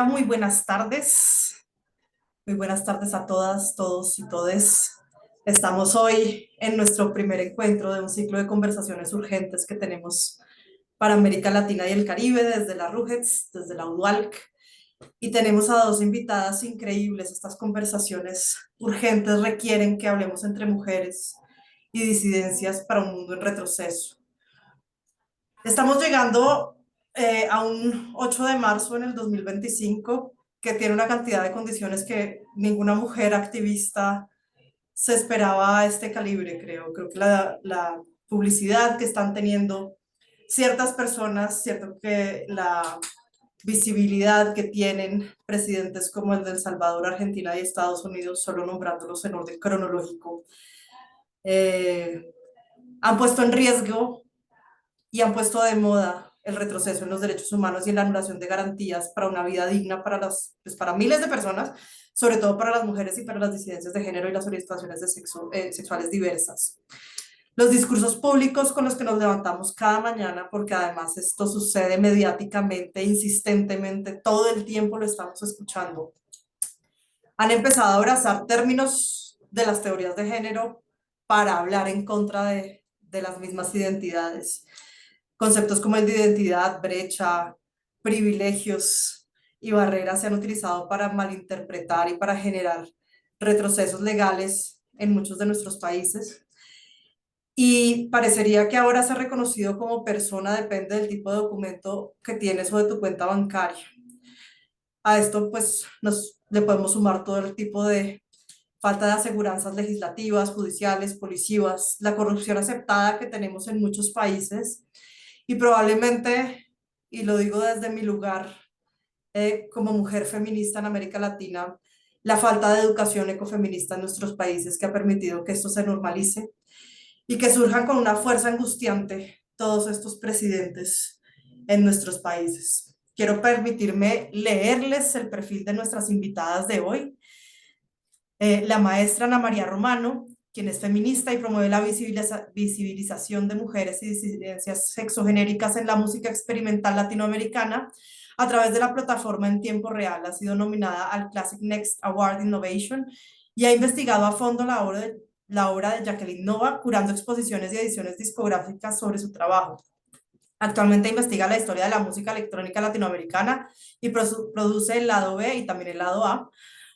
Muy buenas tardes, muy buenas tardes a todas, todos y todes. Estamos hoy en nuestro primer encuentro de un ciclo de conversaciones urgentes que tenemos para América Latina y el Caribe desde la RUGETS, desde la UDUALC, y tenemos a dos invitadas increíbles. Estas conversaciones urgentes requieren que hablemos entre mujeres y disidencias para un mundo en retroceso. Estamos llegando a un 8 de marzo en el 2025 que tiene una cantidad de condiciones que ninguna mujer activista se esperaba a este calibre, creo. Creo que la publicidad que están teniendo ciertas personas, cierto que la visibilidad que tienen presidentes como el de El Salvador, Argentina y Estados Unidos, solo nombrándolos en orden cronológico, eh, han puesto en riesgo y han puesto de moda el retroceso en los derechos humanos y en la anulación de garantías para una vida digna para miles de personas, sobre todo para las mujeres y para las disidencias de género y las orientaciones sexuales diversas. Los discursos públicos con los que nos levantamos cada mañana, porque además esto sucede mediáticamente, insistentemente, todo el tiempo lo estamos escuchando, han empezado a abrazar términos de las teorías de género para hablar en contra de las mismas identidades. Conceptos como el de identidad, brecha, privilegios y barreras se han utilizado para malinterpretar y para generar retrocesos legales en muchos de nuestros países. Y parecería que ahora ser reconocido como persona depende del tipo de documento que tienes o de tu cuenta bancaria. A esto pues le podemos sumar todo el tipo de falta de aseguranzas legislativas, judiciales, policivas, la corrupción aceptada que tenemos en muchos países y probablemente, y lo digo desde mi lugar como mujer feminista en América Latina, la falta de educación ecofeminista en nuestros países que ha permitido que esto se normalice y que surjan con una fuerza angustiante todos estos presidentes en nuestros países. Quiero permitirme leerles el perfil de nuestras invitadas de hoy. La maestra Ana María Romano, quien es feminista y promueve la visibilización de mujeres y disidencias sexogenéricas en la música experimental latinoamericana a través de la plataforma en tiempo real. Ha sido nominada al Classic Next Award Innovation y ha investigado a fondo la obra de Jacqueline Nova, curando exposiciones y ediciones discográficas sobre su trabajo. Actualmente investiga la historia de la música electrónica latinoamericana y produce el lado B y también el lado A,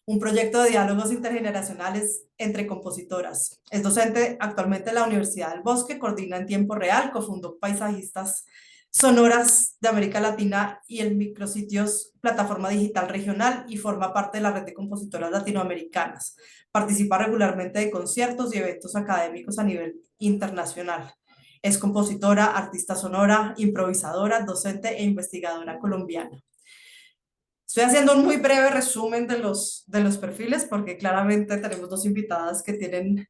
un proyecto de diálogos intergeneracionales entre compositoras. Es docente actualmente en la Universidad del Bosque, coordina en tiempo real, cofundó Paisajistas Sonoras de América Latina y el micrositios Plataforma Digital Regional y forma parte de la red de compositoras latinoamericanas. Participa regularmente de conciertos y eventos académicos a nivel internacional. Es compositora, artista sonora, improvisadora, docente e investigadora colombiana. Estoy haciendo un muy breve resumen de los perfiles porque claramente tenemos dos invitadas que tienen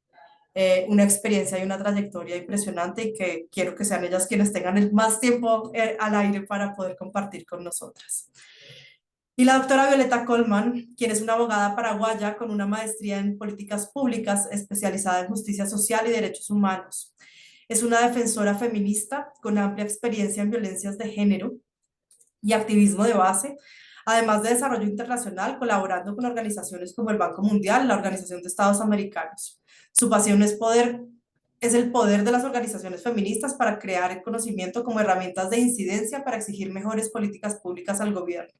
una experiencia y una trayectoria impresionante y que quiero que sean ellas quienes tengan el más tiempo al aire para poder compartir con nosotras. Y la doctora Violeta Colman, quien es una abogada paraguaya con una maestría en políticas públicas especializada en justicia social y derechos humanos. Es una defensora feminista con amplia experiencia en violencias de género y activismo de base, además de desarrollo internacional, colaborando con organizaciones como el Banco Mundial, la Organización de Estados Americanos. Su pasión es el poder de las organizaciones feministas para crear el conocimiento como herramientas de incidencia para exigir mejores políticas públicas al gobierno.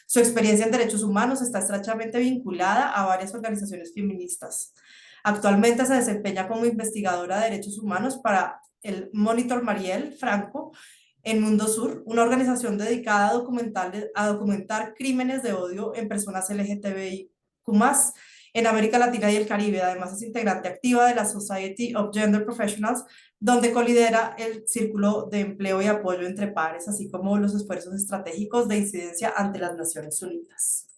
Su experiencia en derechos humanos está estrechamente vinculada a varias organizaciones feministas. Actualmente se desempeña como investigadora de derechos humanos para el Monitor Mariel Franco en Mundo Sur, una organización dedicada a documentar crímenes de odio en personas LGTBIQ+, en América Latina y el Caribe. Además es integrante activa de la Society of Gender Professionals, donde colidera el Círculo de Empleo y Apoyo entre Pares, así como los esfuerzos estratégicos de incidencia ante las Naciones Unidas.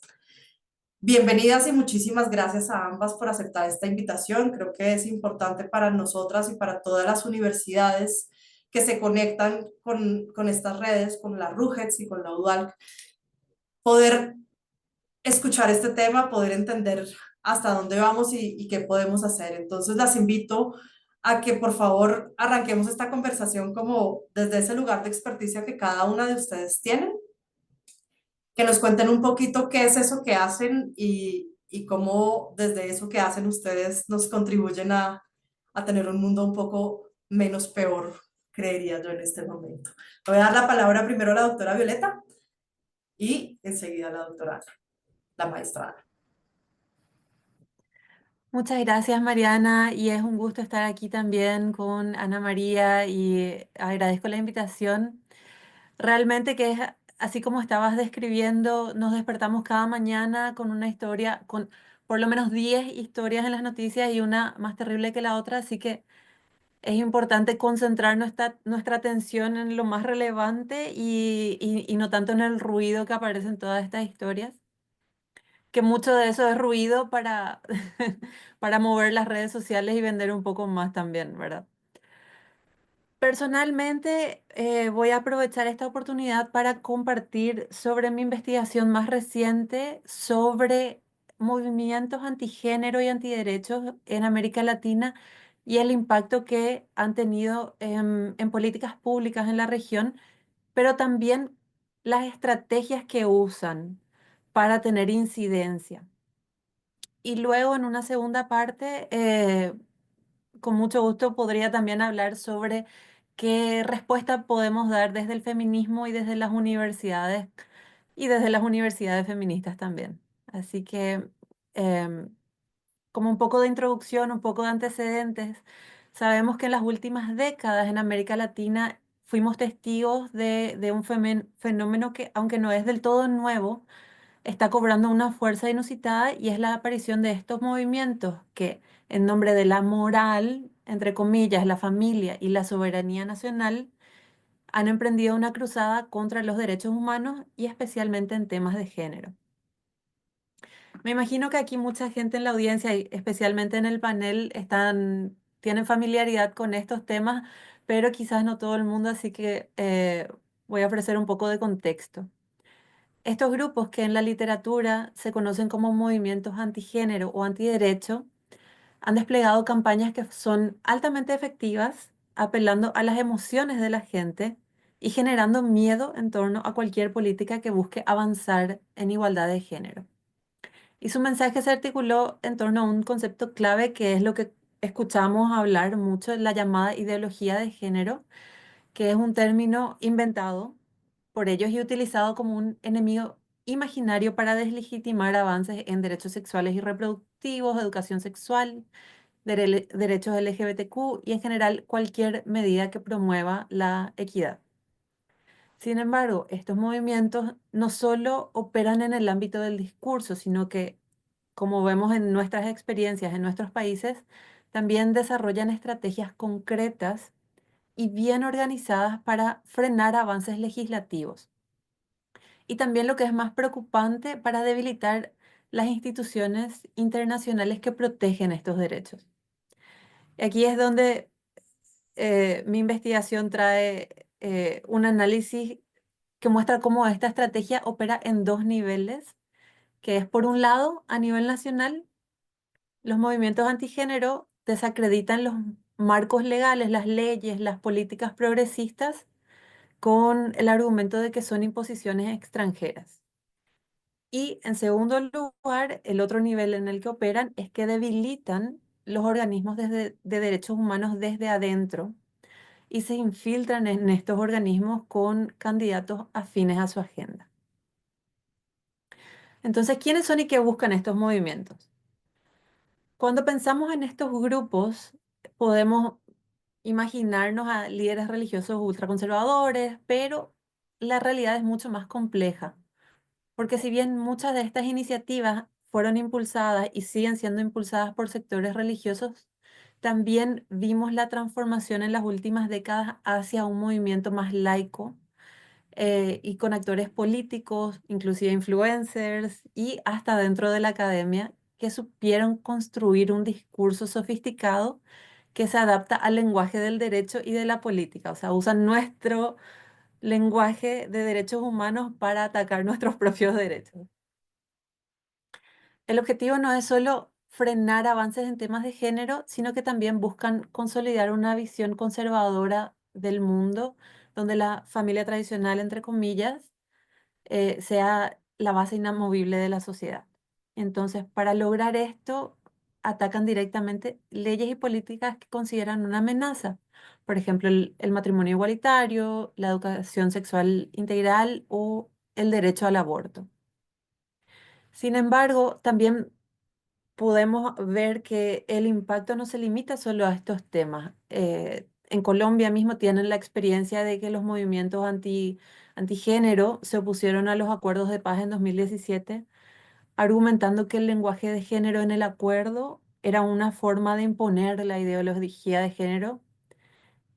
Bienvenidas y muchísimas gracias a ambas por aceptar esta invitación. Creo que es importante para nosotras y para todas las universidades que se conectan con estas redes, con la RUGETS y con la UDALC, poder escuchar este tema, poder entender hasta dónde vamos y qué podemos hacer. Entonces las invito a que por favor arranquemos esta conversación como desde ese lugar de experticia que cada una de ustedes tiene que nos cuenten un poquito qué es eso que hacen y cómo desde eso que hacen ustedes nos contribuyen a tener un mundo un poco menos peor, creería yo en este momento. Voy a dar la palabra primero a la doctora Violeta y enseguida a la doctora Ana, la maestra Ana. Muchas gracias, Mariana, y es un gusto estar aquí también con Ana María y agradezco la invitación. Realmente que es así como estabas describiendo, nos despertamos cada mañana con una historia, con por lo menos 10 historias en las noticias y una más terrible que la otra, así que es importante concentrar nuestra atención en lo más relevante y no tanto en el ruido que aparece en todas estas historias, que mucho de eso es ruido para, para mover las redes sociales y vender un poco más también, ¿verdad? Personalmente, voy a aprovechar esta oportunidad para compartir sobre mi investigación más reciente sobre movimientos antigénero y antiderechos en América Latina y el impacto que han tenido en políticas públicas en la región, pero también las estrategias que usan para tener incidencia. Y luego en una segunda parte, con mucho gusto podría también hablar sobre qué respuesta podemos dar desde el feminismo y desde las universidades feministas también. Así que, em, como un poco de introducción, un poco de antecedentes, sabemos que en las últimas décadas en América Latina fuimos testigos de un fenómeno que, aunque no es del todo nuevo, está cobrando una fuerza inusitada y es la aparición de estos movimientos que, en nombre de la moral, entre comillas, la familia y la soberanía nacional, han emprendido una cruzada contra los derechos humanos y especialmente en temas de género. Me imagino que aquí mucha gente en la audiencia y especialmente en el panel tienen familiaridad con estos temas, pero quizás no todo el mundo, así que voy a ofrecer un poco de contexto. Estos grupos que en la literatura se conocen como movimientos antigénero o antiderecho han desplegado campañas que son altamente efectivas, apelando a las emociones de la gente y generando miedo en torno a cualquier política que busque avanzar en igualdad de género. Y su mensaje se articuló en torno a un concepto clave que es lo que escuchamos hablar mucho, la llamada ideología de género, que es un término inventado por ellos y utilizado como un enemigo imaginario para deslegitimar avances en derechos sexuales y reproductivos, educación sexual, derechos LGBTQ y en general cualquier medida que promueva la equidad. Sin embargo, estos movimientos no solo operan en el ámbito del discurso, sino que, como vemos en nuestras experiencias en nuestros países, también desarrollan estrategias concretas y bien organizadas para frenar avances legislativos. Y también lo que es más preocupante, para debilitar las instituciones internacionales que protegen estos derechos. Aquí es donde mi investigación trae un análisis que muestra cómo esta estrategia opera en dos niveles, que es por un lado, a nivel nacional, los movimientos antigénero desacreditan los marcos legales, las leyes, las políticas progresistas con el argumento de que son imposiciones extranjeras. Y en segundo lugar, el otro nivel en el que operan es que debilitan los organismos de derechos humanos desde adentro y se infiltran en estos organismos con candidatos afines a su agenda. Entonces, ¿quiénes son y qué buscan estos movimientos? Cuando pensamos en estos grupos, podemos imaginarnos a líderes religiosos ultraconservadores, pero la realidad es mucho más compleja. Porque si bien muchas de estas iniciativas fueron impulsadas y siguen siendo impulsadas por sectores religiosos, también vimos la transformación en las últimas décadas hacia un movimiento más laico, y con actores políticos, inclusive influencers y hasta dentro de la academia, que supieron construir un discurso sofisticado que se adapta al lenguaje del derecho y de la política. O sea, usan nuestro lenguaje de derechos humanos para atacar nuestros propios derechos. El objetivo no es solo frenar avances en temas de género, sino que también buscan consolidar una visión conservadora del mundo, donde la familia tradicional, entre comillas, sea la base inamovible de la sociedad. Entonces, para lograr esto, atacan directamente leyes y políticas que consideran una amenaza. Por ejemplo, el matrimonio igualitario, la educación sexual integral o el derecho al aborto. Sin embargo, también podemos ver que el impacto no se limita solo a estos temas. En Colombia mismo tienen la experiencia de que los movimientos antigénero se opusieron a los acuerdos de paz en 2017, argumentando que el lenguaje de género en el acuerdo era una forma de imponer la ideología de género.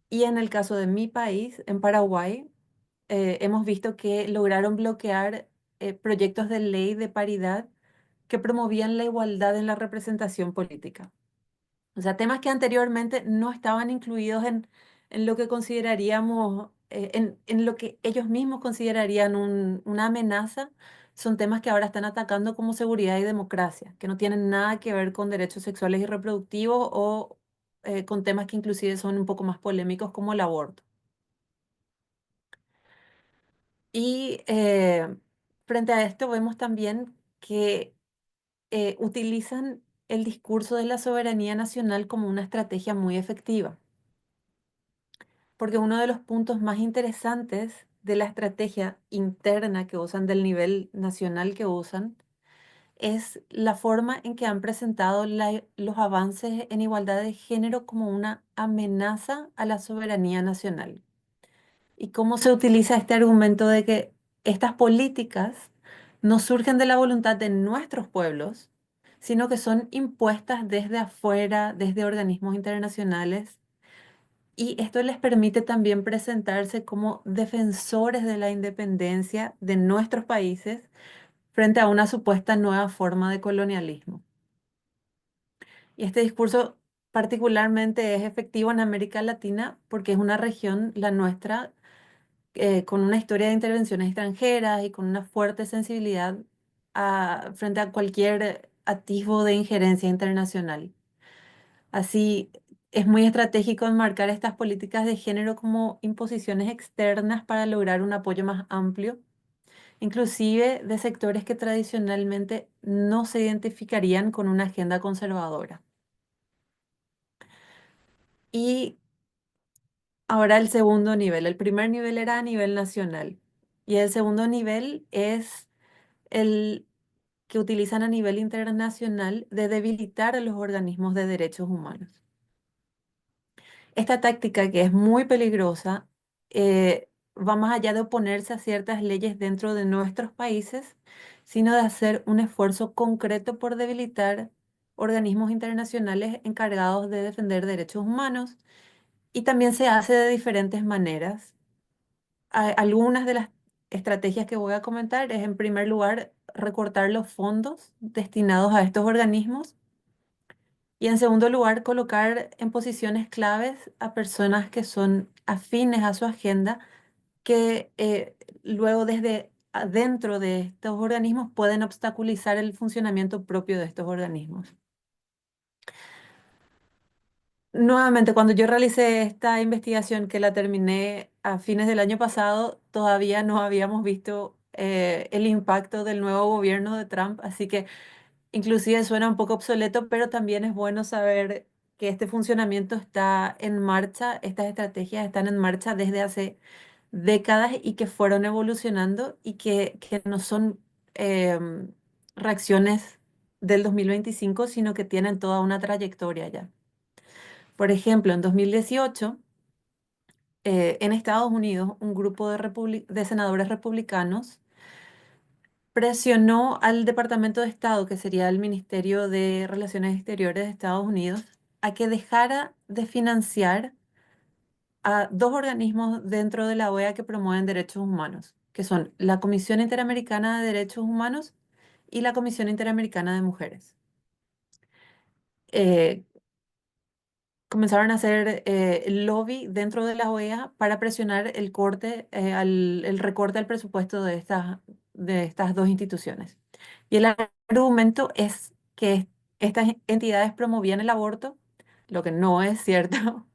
Y en el caso de mi país, en Paraguay, hemos visto que lograron bloquear proyectos de ley de paridad que promovían la igualdad en la representación política. O sea, temas que anteriormente no estaban incluidos en lo que consideraríamos, en lo que ellos mismos considerarían una amenaza, son temas que ahora están atacando como seguridad y democracia, que no tienen nada que ver con derechos sexuales y reproductivos o con temas que inclusive son un poco más polémicos como el aborto. Y frente a esto vemos también que utilizan el discurso de la soberanía nacional como una estrategia muy efectiva, porque uno de los puntos más interesantes de la estrategia interna que usan, del nivel nacional que usan, es la forma en que han presentado los avances en igualdad de género como una amenaza a la soberanía nacional. Y cómo se utiliza este argumento de que estas políticas no surgen de la voluntad de nuestros pueblos, sino que son impuestas desde afuera, desde organismos internacionales. Y esto les permite también presentarse como defensores de la independencia de nuestros países frente a una supuesta nueva forma de colonialismo. Y este discurso particularmente es efectivo en América Latina porque es una región, la nuestra, con una historia de intervenciones extranjeras y con una fuerte sensibilidad frente a cualquier atisbo de injerencia internacional. Así, es muy estratégico enmarcar estas políticas de género como imposiciones externas para lograr un apoyo más amplio, inclusive de sectores que tradicionalmente no se identificarían con una agenda conservadora. Y ahora el segundo nivel. El primer nivel era a nivel nacional y el segundo nivel es el que utilizan a nivel internacional de debilitar a los organismos de derechos humanos. Esta táctica, que es muy peligrosa, va más allá de oponerse a ciertas leyes dentro de nuestros países, sino de hacer un esfuerzo concreto por debilitar organismos internacionales encargados de defender derechos humanos. Y también se hace de diferentes maneras. Algunas de las estrategias que voy a comentar es, en primer lugar, recortar los fondos destinados a estos organismos y, en segundo lugar, colocar en posiciones claves a personas que son afines a su agenda, que luego desde adentro de estos organismos pueden obstaculizar el funcionamiento propio de estos organismos. Nuevamente, cuando yo realicé esta investigación, que la terminé a fines del año pasado, todavía no habíamos visto el impacto del nuevo gobierno de Trump, así que inclusive suena un poco obsoleto, pero también es bueno saber que este funcionamiento está en marcha, estas estrategias están en marcha desde hace décadas y que fueron evolucionando y que no son em, reacciones del 2025, sino que tienen toda una trayectoria ya. Por ejemplo, en 2018, en Estados Unidos, un grupo de senadores republicanos presionó al Departamento de Estado, que sería el Ministerio de Relaciones Exteriores de Estados Unidos, a que dejara de financiar a dos organismos dentro de la OEA que promueven derechos humanos, que son la Comisión Interamericana de Derechos Humanos y la Comisión Interamericana de Mujeres. Eh, Comenzaron a hacer lobby dentro de la OEA para presionar el recorte al presupuesto de estas dos instituciones. Y el argumento es que estas entidades promovían el aborto, lo que no es cierto,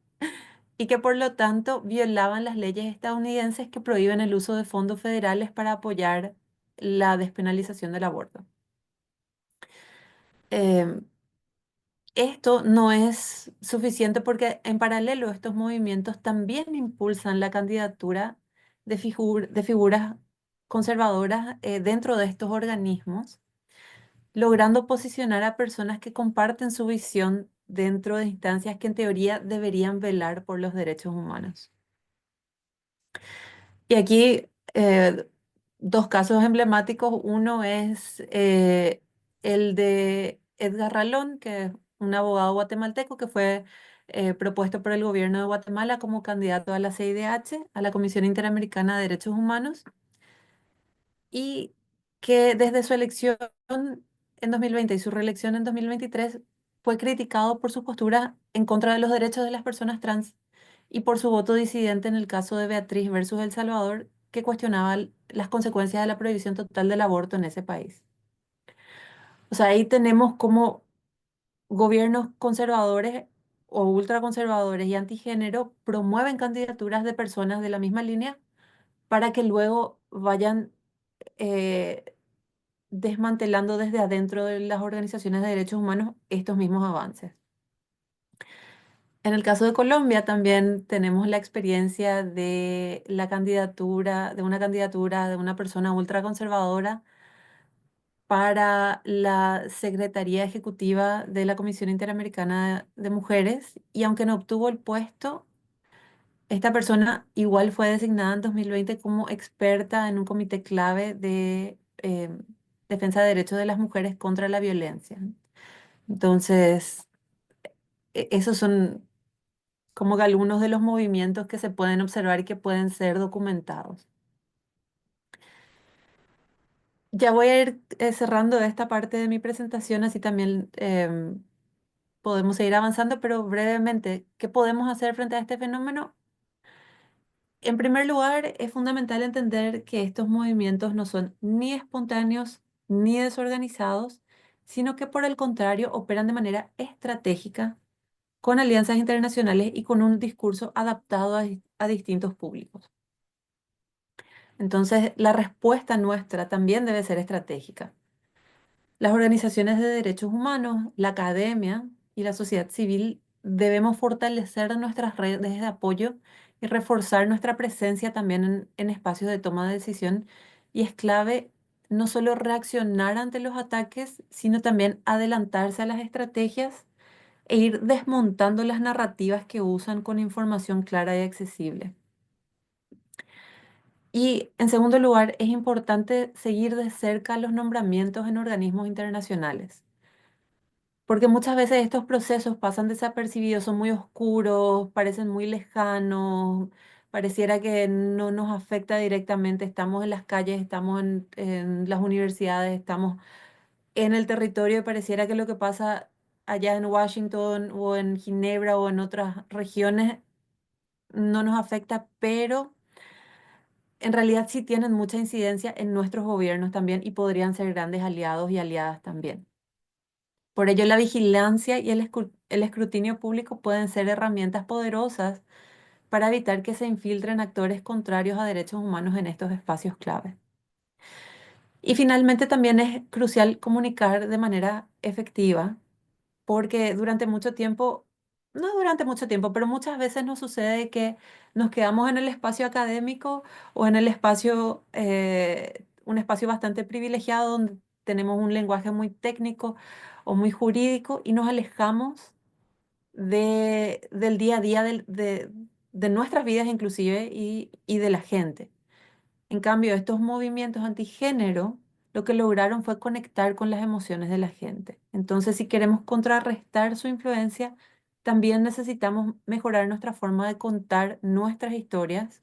y que por lo tanto violaban las leyes estadounidenses que prohíben el uso de fondos federales para apoyar la despenalización del aborto. Em, Esto no es suficiente porque en paralelo estos movimientos también impulsan la candidatura de figuras conservadoras dentro de estos organismos, logrando posicionar a personas que comparten su visión dentro de instancias que en teoría deberían velar por los derechos humanos. Y aquí dos casos emblemáticos. Uno es el de Edgar Ralón, que es un abogado guatemalteco que fue propuesto por el gobierno de Guatemala como candidato a la CIDH, a la Comisión Interamericana de Derechos Humanos, y que desde su elección en 2020 y su reelección en 2023 fue criticado por su postura en contra de los derechos de las personas trans y por su voto disidente en el caso de Beatriz versus El Salvador, que cuestionaba las consecuencias de la prohibición total del aborto en ese país. O sea, ahí tenemos como gobiernos conservadores o ultraconservadores y antigénero promueven candidaturas de personas de la misma línea para que luego vayan eh, desmantelando desde adentro de las organizaciones de derechos humanos estos mismos avances. En el caso de Colombia también tenemos la experiencia de la candidatura, de una persona ultraconservadora para la Secretaría Ejecutiva de la Comisión Interamericana de Mujeres, y aunque no obtuvo el puesto, esta persona igual fue designada en 2020 como experta en un comité clave de defensa de derechos de las mujeres contra la violencia. Entonces, esos son como que algunos de los movimientos que se pueden observar y que pueden ser documentados. Ya voy a ir cerrando esta parte de mi presentación, así también podemos seguir avanzando, pero brevemente, ¿qué podemos hacer frente a este fenómeno? En primer lugar, es fundamental entender que estos movimientos no son ni espontáneos ni desorganizados, sino que por el contrario operan de manera estratégica con alianzas internacionales y con un discurso adaptado a distintos públicos. Entonces, la respuesta nuestra también debe ser estratégica. Las organizaciones de derechos humanos, la academia y la sociedad civil debemos fortalecer nuestras redes de apoyo y reforzar nuestra presencia también en espacios de toma de decisión. Y es clave no solo reaccionar ante los ataques, sino también adelantarse a las estrategias e ir desmontando las narrativas que usan con información clara y accesible. Y en segundo lugar, es importante seguir de cerca los nombramientos en organismos internacionales, porque muchas veces estos procesos pasan desapercibidos, son muy oscuros, parecen muy lejanos, pareciera que no nos afecta directamente. Estamos en las calles, estamos en las universidades, estamos en el territorio y pareciera que lo que pasa allá en Washington o en Ginebra o en otras regiones no nos afecta, pero en realidad sí tienen mucha incidencia en nuestros gobiernos también y podrían ser grandes aliados y aliadas también. Por ello, la vigilancia y el escrutinio público pueden ser herramientas poderosas para evitar que se infiltren actores contrarios a derechos humanos en estos espacios clave. Y finalmente también es crucial comunicar de manera efectiva, porque durante mucho tiempo, no durante mucho tiempo, pero muchas veces nos sucede que nos quedamos en el espacio académico o en el espacio, un espacio bastante privilegiado donde tenemos un lenguaje muy técnico o muy jurídico y nos alejamos del día a día de nuestras vidas inclusive y de la gente. En cambio, estos movimientos antigénero lo que lograron fue conectar con las emociones de la gente. Entonces, si queremos contrarrestar su influencia, también necesitamos mejorar nuestra forma de contar nuestras historias,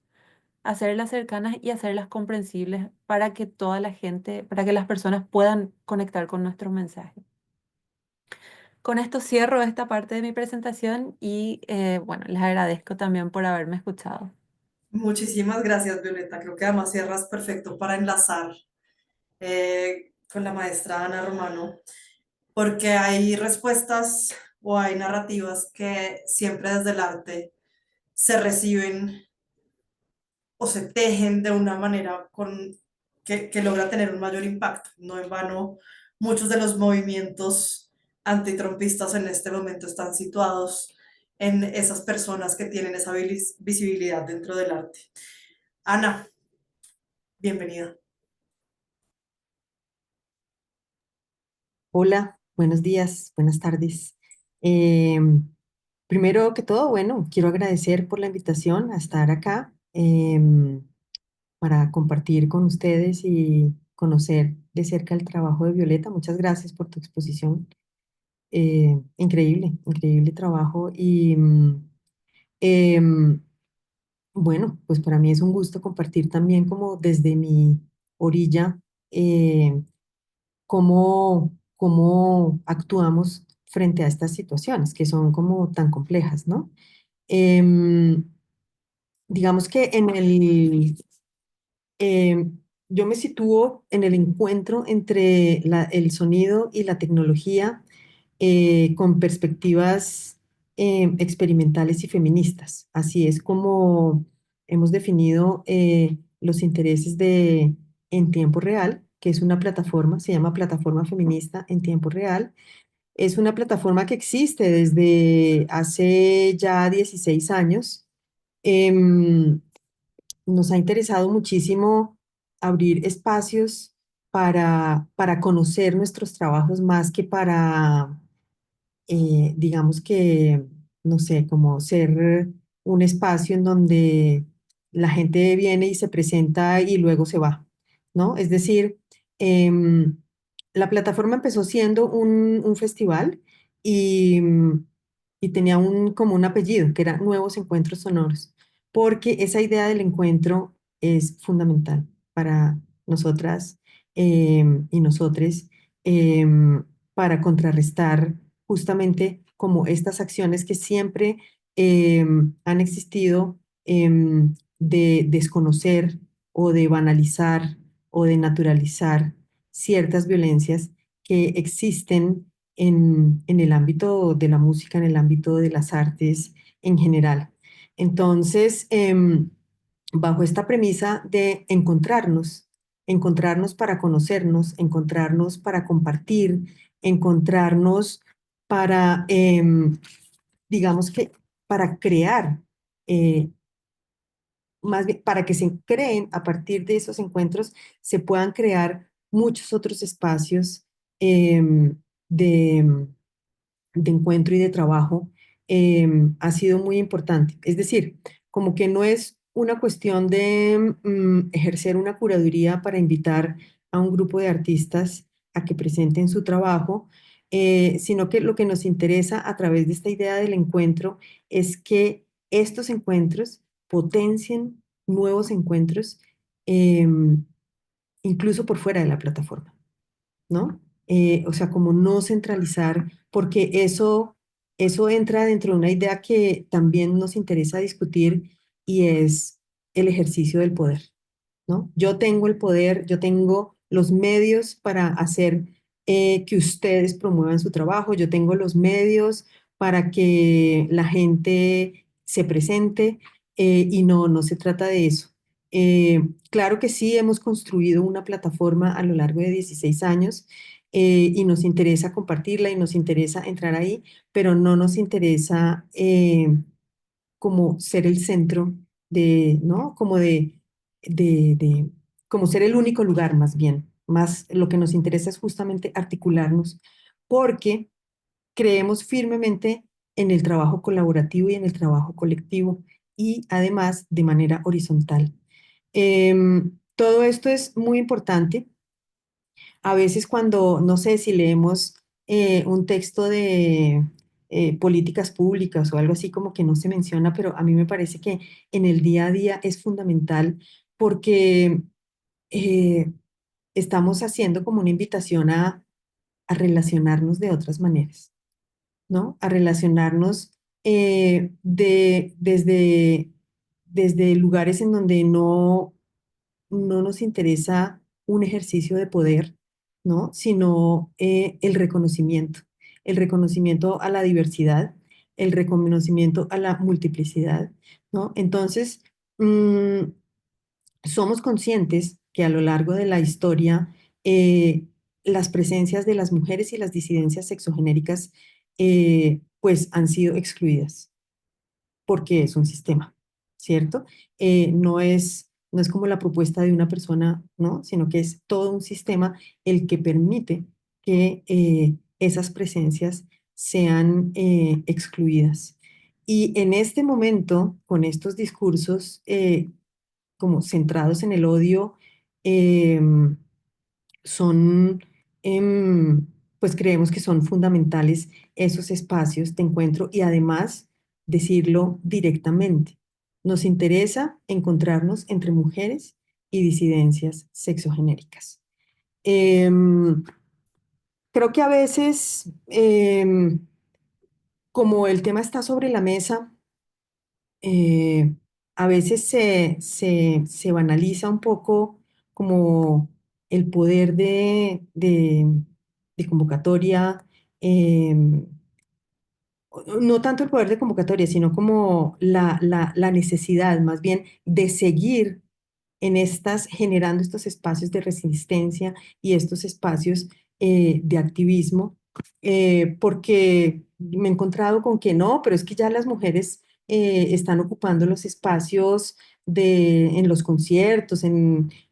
hacerlas cercanas y hacerlas comprensibles para que toda la gente, para que las personas puedan conectar con nuestros mensajes. Con esto cierro esta parte de mi presentación y bueno, les agradezco también por haberme escuchado. Muchísimas gracias, Violeta. Creo que además cierras perfecto para enlazar con la maestra Ana Romano, porque hay respuestas o hay narrativas que siempre desde el arte se reciben o se tejen de una manera con que logra tener un mayor impacto. No en vano, muchos de los movimientos antitrumpistas en este momento están situados en esas personas que tienen esa visibilidad dentro del arte. Ana, bienvenida. Hola, buenos días, buenas tardes. Primero que todo, bueno, quiero agradecer por la invitación a estar acá para compartir con ustedes y conocer de cerca el trabajo de Violeta. Muchas gracias por tu exposición. Increíble, increíble trabajo. Em, bueno, pues para mí es un gusto compartir también como desde mi orilla. eh, cómo actuamos frente a estas situaciones que son como tan complejas, ¿no? Em, digamos que yo me sitúo en el encuentro entre el sonido y la tecnología con perspectivas experimentales y feministas. Así es como hemos definido los intereses de En Tiempo Real, que es una plataforma, se llama Plataforma Feminista en Tiempo Real. Es una plataforma que existe desde hace ya 16 años. Em, Nos ha interesado muchísimo abrir espacios para conocer nuestros trabajos más que para digamos que, no sé, como ser un espacio en donde la gente viene y se presenta y luego se va, ¿no? Es decir, em, la plataforma empezó siendo un festival y, y tenía como un apellido, que era Nuevos Encuentros Sonoros, porque esa idea del encuentro es fundamental para nosotras y nosotres para contrarrestar justamente como estas acciones que siempre han existido de desconocer o de banalizar o de naturalizar ciertas violencias que existen en el ámbito de la música, en el ámbito de las artes en general. Entonces, bajo esta premisa de encontrarnos para conocernos, encontrarnos para compartir, encontrarnos para, digamos que, para crear, eh, más bien, para que se creen a partir de esos encuentros, se puedan crear muchos otros espacios de, de encuentro y de trabajo ha sido muy importante. Es decir, como que no es una cuestión de ejercer una curaduría para invitar a un grupo de artistas a que presenten su trabajo, sino que lo que nos interesa a través de esta idea del encuentro es que estos encuentros potencien nuevos encuentros, em, incluso por fuera de la plataforma. ¿No? O sea, como no centralizar, porque eso entra dentro de una idea que también nos interesa discutir y es el ejercicio del poder. ¿No? Yo tengo el poder, yo tengo los medios para hacer que ustedes promuevan su trabajo, yo tengo los medios para que la gente se presente y no se trata de eso. Claro que sí, hemos construido una plataforma a lo largo de 16 años y nos interesa compartirla y nos interesa entrar ahí, pero no nos interesa como ser el centro de, ¿no? Como de, como ser el único lugar más bien. Más lo que nos interesa es justamente articularnos porque creemos firmemente en el trabajo colaborativo y en el trabajo colectivo y además de manera horizontal. Todo esto es muy importante a veces cuando, no sé, si leemos un texto de políticas públicas o algo así como que no se menciona, pero a mí me parece que en el día a día es fundamental porque eh, estamos haciendo como una invitación a relacionarnos de otras maneras, ¿no? A relacionarnos desde lugares en donde no nos interesa un ejercicio de poder, ¿no? Sino el reconocimiento a la diversidad, el reconocimiento a la multiplicidad, ¿no? Entonces, somos conscientes que a lo largo de la historia eh, las presencias de las mujeres y las disidencias sexogenéricas pues han sido excluidas porque es un sistema, ¿cierto? No es como la propuesta de una persona, ¿no? Sino que es todo un sistema el que permite que esas presencias sean excluidas. Y en este momento, con estos discursos como centrados en el odio, em, son, em, pues creemos que son fundamentales esos espacios de encuentro y además decirlo directamente. Nos interesa encontrarnos entre mujeres y disidencias sexogenéricas. Em, Creo que a veces, como el tema está sobre la mesa, eh, a veces se banaliza un poco como el poder de convocatoria, no tanto el poder de convocatoria, sino como la necesidad más bien de seguir en estas, generando estos espacios de resistencia y estos espacios de activismo, porque me he encontrado con que no, pero es que ya las mujeres están ocupando los espacios en los conciertos,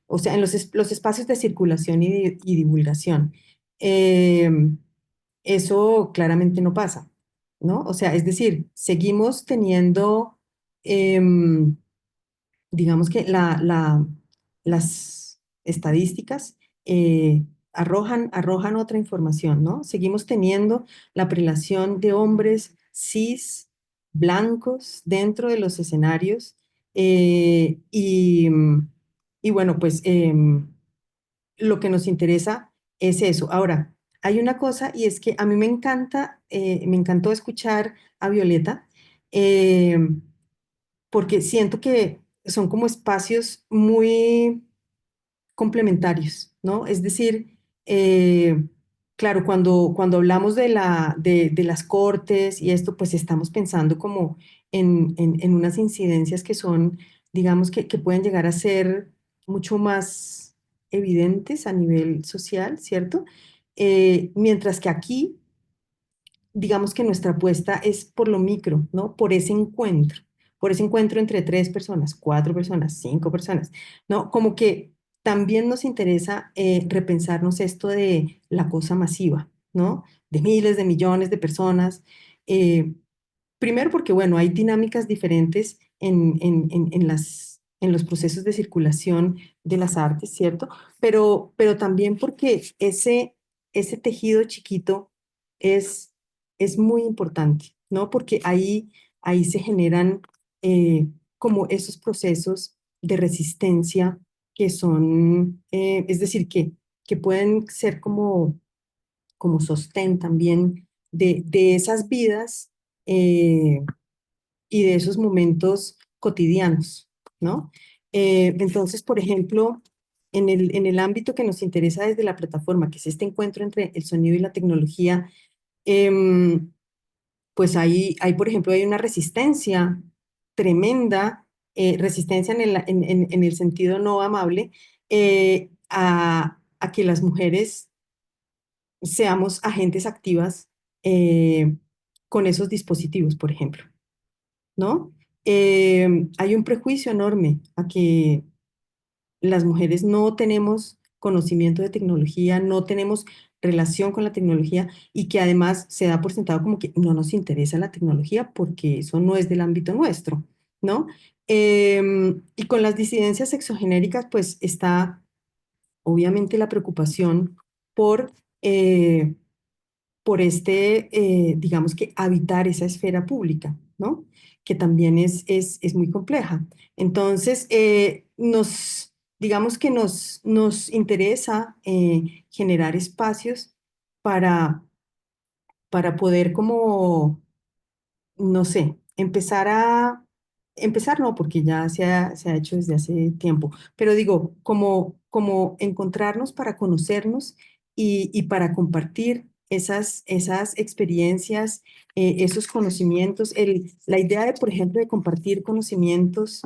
o sea, en los espacios de circulación y divulgación. Eso claramente no pasa, ¿no? O sea, es decir, seguimos teniendo em, digamos que las estadísticas arrojan otra información, ¿no? Seguimos teniendo la prelación de hombres cis, blancos, dentro de los escenarios. Y bueno, pues lo que nos interesa es eso. Ahora, hay una cosa y es que a mí me encantó escuchar a Violeta. em, Porque siento que son como espacios muy complementarios, ¿no? Es decir, claro, cuando hablamos de las cortes y esto, pues estamos pensando como en unas incidencias que son, digamos, que pueden llegar a ser mucho más evidentes a nivel social, ¿cierto? Mientras que aquí digamos que nuestra apuesta es por lo micro, ¿no? Por ese encuentro entre 3 personas, 4 personas, 5 personas, ¿no? Como que también nos interesa repensarnos esto de la cosa masiva, ¿no? De miles de millones de personas. eh, Primero porque, bueno, hay dinámicas diferentes en los procesos de circulación de las artes, ¿cierto? Pero también porque ese tejido chiquito es, es muy importante, ¿no? Porque ahí se generan eh, como esos procesos de resistencia que son, es decir, que pueden ser como sostén también de esas vidas eh, y de esos momentos cotidianos, ¿no? Entonces, por ejemplo, en el ámbito que nos interesa desde la plataforma, que es este encuentro entre el sonido y la tecnología, em, pues por ejemplo, hay una resistencia tremenda, resistencia en el sentido no amable, a que las mujeres seamos agentes activas con esos dispositivos, por ejemplo, ¿no? Hay un prejuicio enorme a que las mujeres no tenemos conocimiento de tecnología, no tenemos relación con la tecnología y que además se da por sentado como que no nos interesa la tecnología porque eso no es del ámbito nuestro, ¿no? Y con las disidencias sexogenéricas, pues está obviamente la preocupación por eh, digamos que habitar esa esfera pública, ¿no? Que también es muy compleja. Entonces, digamos que nos interesa generar espacios para, para poder como no sé, empezar no, porque ya se ha hecho desde hace tiempo, pero digo, como encontrarnos para conocernos y para compartir esas experiencias, esos conocimientos, la idea de, por ejemplo, de compartir conocimientos,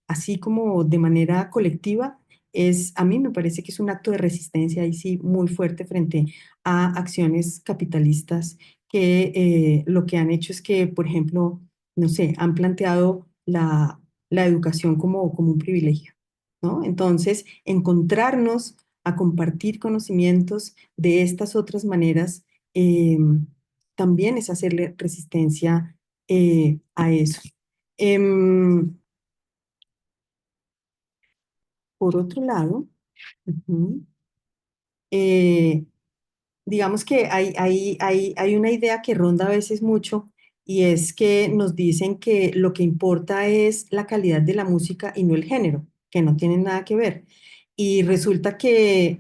así como de manera colectiva, a mí me parece que es un acto de resistencia ahí sí muy fuerte frente a acciones capitalistas que lo que han hecho es que, por ejemplo, no sé, han planteado la educación como un privilegio, ¿no? Entonces, encontrarnos a compartir conocimientos de estas otras maneras eh, también es hacerle resistencia a eso. Em, por otro lado, ujú, eh, digamos que hay una idea que ronda a veces mucho y es que nos dicen que lo que importa es la calidad de la música y no el género, que no tienen nada que ver. Y resulta que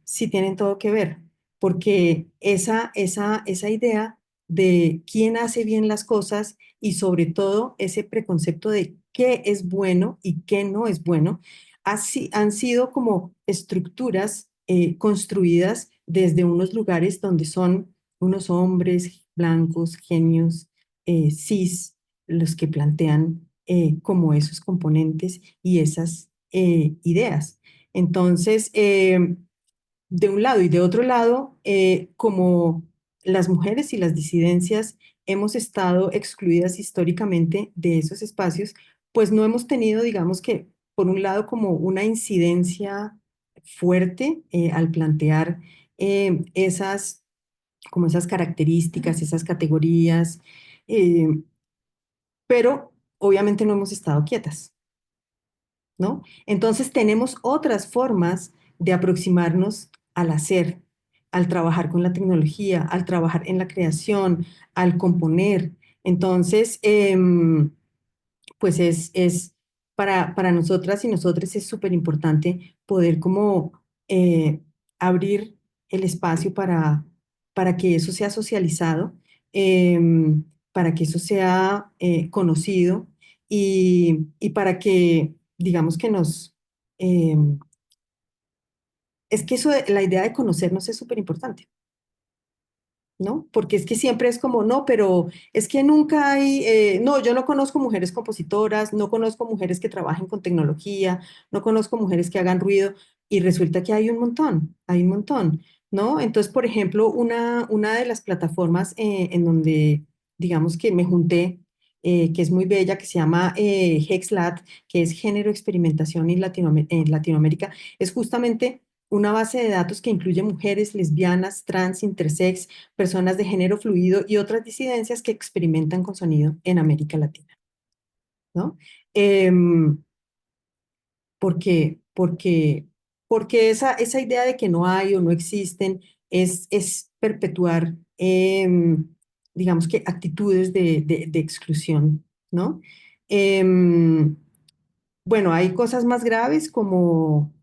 sí tienen todo que ver, porque esa idea de quién hace bien las cosas y sobre todo ese preconcepto de qué es bueno y qué no es bueno, han sido como estructuras construidas desde unos lugares donde son unos hombres blancos, genios, cis, los que plantean como esos componentes y esas ideas. Entonces, de un lado y de otro lado, como las mujeres y las disidencias hemos estado excluidas históricamente de esos espacios, pues no hemos tenido, digamos que, por un lado, como una incidencia fuerte al plantear esas, como esas características, esas categorías, eh, pero obviamente no hemos estado quietas. ¿No? Entonces tenemos otras formas de aproximarnos al hacer, al trabajar con la tecnología, al trabajar en la creación, al componer. Entonces, pues para nosotras y nosotros es súper importante poder como abrir el espacio para que eso sea socializado, para que eso sea conocido y para que, digamos que em, es que la idea de conocernos es súper importante. ¿No? Porque es que siempre es como, no, pero es que nunca hay, no, yo no conozco mujeres compositoras, no conozco mujeres que trabajen con tecnología, no conozco mujeres que hagan ruido, y resulta que hay un montón, ¿no? Entonces, por ejemplo, una de las plataformas en donde, digamos que me junté, que es muy bella, que se llama HexLat, que es Género, Experimentación en Latinoamérica, es justamente una base de datos que incluye mujeres, lesbianas, trans, intersex, personas de género fluido y otras disidencias que experimentan con sonido en América Latina, ¿no? Em, porque esa idea de que no hay o no existen es perpetuar, digamos que, actitudes de exclusión, ¿no? Em, bueno, hay cosas más graves como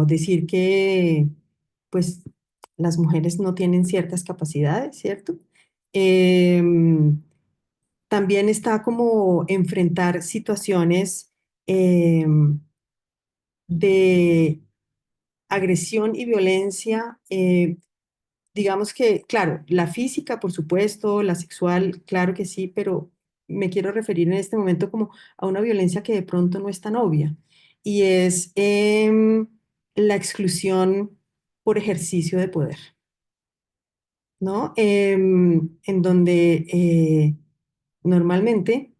decir que, pues, las mujeres no tienen ciertas capacidades, ¿cierto? Em, También está como enfrentar situaciones de agresión y violencia, digamos que, claro, la física, por supuesto, la sexual, claro que sí, pero me quiero referir en este momento como a una violencia que de pronto no es tan obvia y es la exclusión por ejercicio de poder, ¿no? En donde normalmente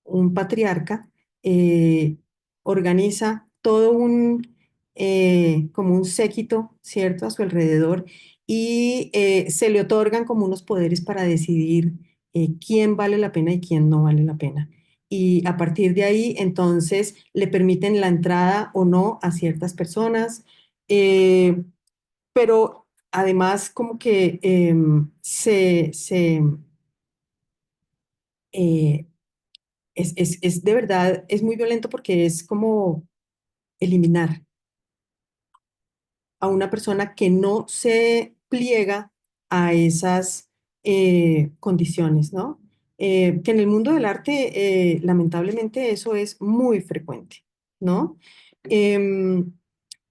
un patriarca eh, organiza todo como un séquito, ¿cierto?, a su alrededor y se le otorgan como unos poderes para decidir quién vale la pena y quién no vale la pena. Y a partir de ahí, entonces, le permiten la entrada o no a ciertas personas, eh, pero además como que eh, es de verdad, es muy violento porque es como eliminar a una persona que no se pliega a esas condiciones, ¿no? Que en el mundo del arte, lamentablemente, eso es muy frecuente, ¿no? Em,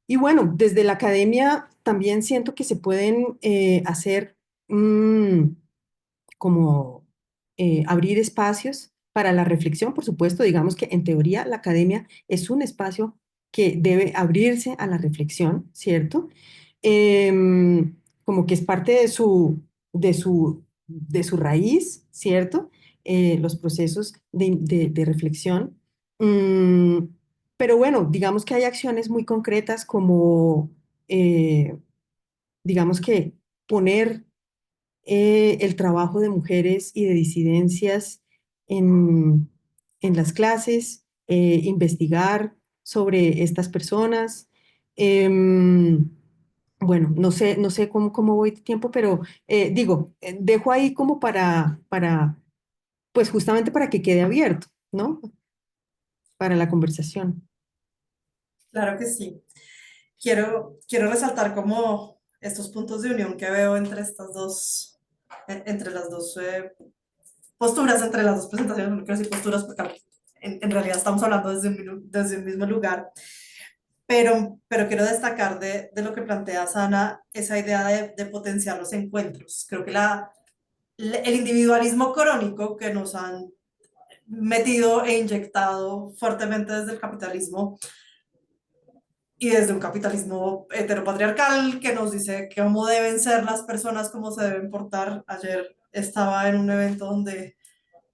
y bueno, desde la academia también siento que se pueden hacer como abrir espacios para la reflexión, por supuesto, digamos que en teoría la academia es un espacio que debe abrirse a la reflexión, ¿cierto? Como que es parte de su raíz, ¿cierto? Los procesos de reflexión. Mm, pero bueno, digamos que hay acciones muy concretas como, digamos que poner el trabajo de mujeres y de disidencias en, en las clases, investigar sobre estas personas. Em, bueno, no sé cómo voy de tiempo, pero digo, dejo ahí como pues justamente para que quede abierto, ¿no? Para la conversación. Claro que sí. Quiero resaltar como estos puntos de unión que veo entre estas dos, entre las dos posturas, entre las dos presentaciones, no quiero decir posturas porque en realidad estamos hablando desde un mismo lugar, pero quiero destacar de lo que plantea Sana, esa idea de potenciar los encuentros. Creo que el individualismo crónico que nos han metido e inyectado fuertemente desde el capitalismo y desde un capitalismo heteropatriarcal que nos dice cómo deben ser las personas, cómo se deben portar. Ayer estaba en un evento donde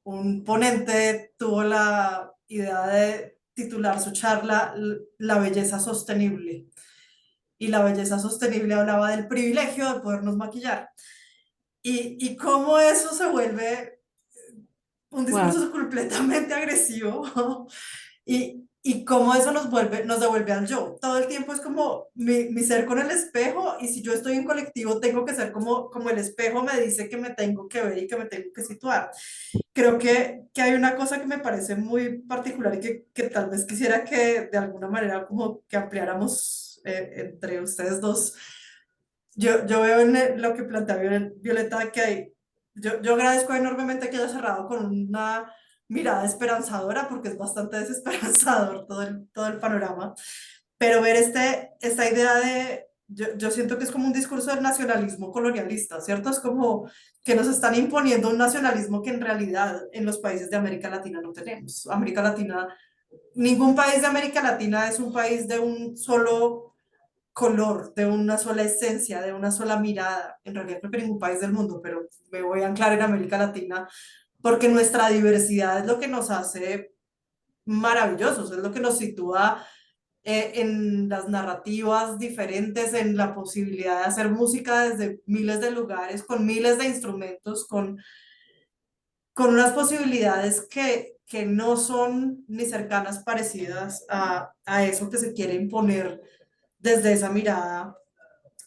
un ponente tuvo la idea de titular su charla La belleza sostenible. Y la belleza sostenible hablaba del privilegio de podernos maquillar. Y cómo eso se vuelve un Wow, discurso completamente agresivo y cómo eso nos devuelve al yo. Todo el tiempo es como mi ser con el espejo y si yo estoy en colectivo tengo que ser como el espejo me dice que me tengo que ver y que me tengo que situar. Creo que hay una cosa que me parece muy particular y que tal vez quisiera que de alguna manera como que ampliáramos entre ustedes dos. Yo veo en lo que plantea Violeta que yo agradezco enormemente que haya cerrado con una mirada esperanzadora porque es bastante desesperanzador todo el panorama, pero ver esta idea yo siento que es como un discurso del nacionalismo colonialista, ¿cierto? Es como que nos están imponiendo un nacionalismo que en realidad en los países de América Latina no tenemos. América Latina, ningún país de América Latina es un país de un solo color, de una sola esencia, de una sola mirada. En realidad creo que ningún país del mundo, pero me voy a anclar en América Latina porque nuestra diversidad es lo que nos hace maravillosos, es lo que nos sitúa en las narrativas diferentes, en la posibilidad de hacer música desde miles de lugares, con miles de instrumentos, con unas posibilidades que no son ni cercanas parecidas a eso que se quiere imponer desde esa mirada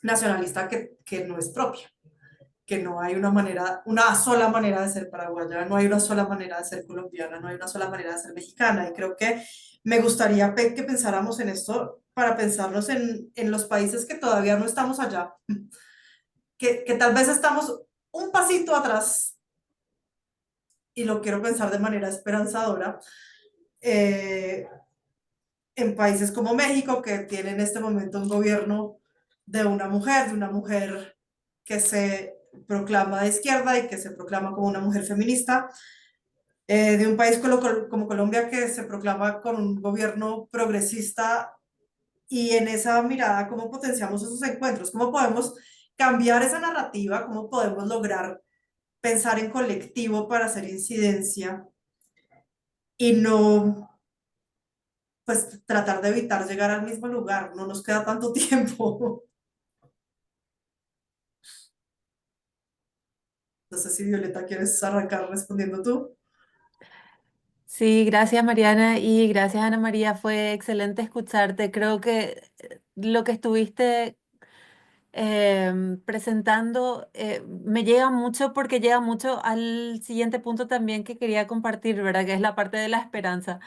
nacionalista que no es propia, que no hay una sola manera de ser paraguaya, no hay una sola manera de ser colombiana, no hay una sola manera de ser mexicana. Y creo que me gustaría que pensáramos en esto para pensarnos en los países que todavía no estamos allá, que tal vez estamos un pasito atrás, y lo quiero pensar de manera esperanzadora, eh, en países como México, que tiene en este momento un gobierno de una mujer que se proclama de izquierda y que se proclama como una mujer feminista, de un país como Colombia que se proclama con un gobierno progresista y en esa mirada, ¿cómo potenciamos esos encuentros? ¿Cómo podemos cambiar esa narrativa? ¿Cómo podemos lograr pensar en colectivo para hacer incidencia y no pues tratar de evitar llegar al mismo lugar, no nos queda tanto tiempo. No sé si Violeta quieres arrancar respondiendo tú. Sí, gracias Mariana y gracias Ana María. Fue excelente escucharte. Creo que lo que estuviste presentando me llega mucho porque llega mucho al siguiente punto también que quería compartir, ¿verdad? Que es la parte de la esperanza.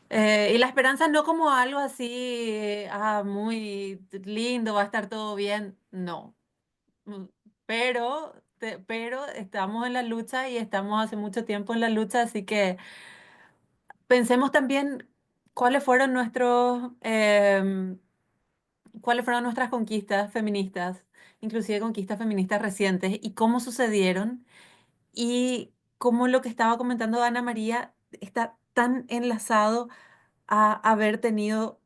Y la esperanza no como algo así, muy lindo, va a estar todo bien. No. Mm, pero estamos en la lucha y estamos hace mucho tiempo en la lucha, así que pensemos también cuáles fueron cuáles fueron nuestras conquistas feministas, inclusive conquistas feministas recientes, y cómo sucedieron, y cómo lo que estaba comentando Ana María está tan enlazado a haber tenido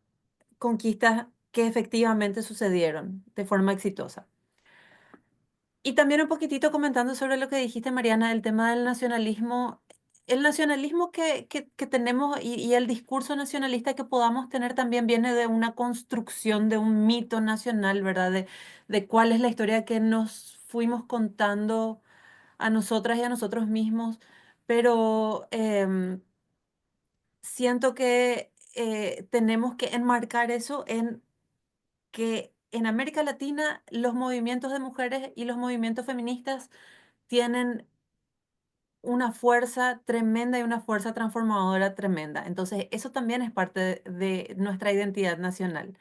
conquistas que efectivamente sucedieron de forma exitosa. Y también un poquitito comentando sobre lo que dijiste, Mariana, el tema del nacionalismo. El nacionalismo que tenemos y el discurso nacionalista que podamos tener también viene de una construcción de un mito nacional, ¿verdad? De cuál es la historia que nos fuimos contando a nosotras y a nosotros mismos. Pero siento que tenemos que enmarcar eso en que en América Latina los movimientos de mujeres y los movimientos feministas tienen una fuerza tremenda y una fuerza transformadora tremenda. Entonces, eso también es parte de nuestra identidad nacional.